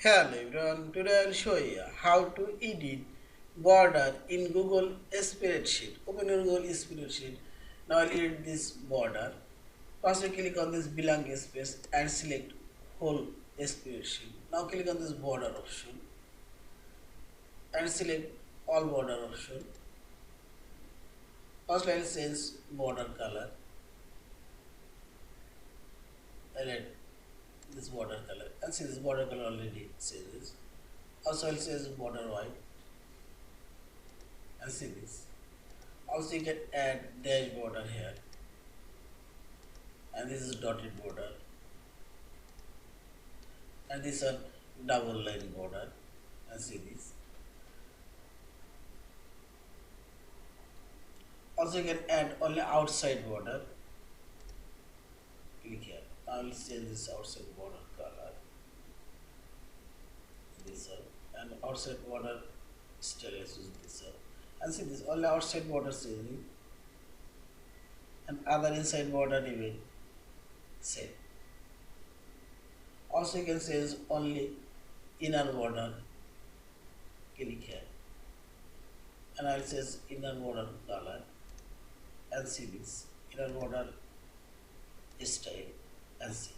Hello everyone, today I'll show you how to edit border in Google Spreadsheet. Open your Google Spreadsheet. Now I'll edit this border. First you click on this blank space and select whole spreadsheet. Now click on this border option and select all border option. First I'll change border color. I'll add this border color and see this border color already changes. Also I'll change border white and see this. Also you can add dash border here and this is dotted border and this is double line border and see this. Also you can add only outside border. Click here. I will change this outside border color. This one and outside border still is this one. And see this only outside border changing and other inside border even same. Also you can change only inner border. Click here and I'll change inner border color and see this inner border style and see.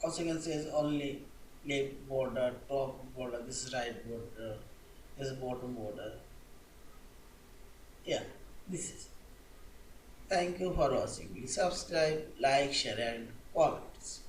Also you can change only left border, top border, this is right border, this is bottom border. Yeah, this is. Thank you for watching. Please subscribe, like, share and comments.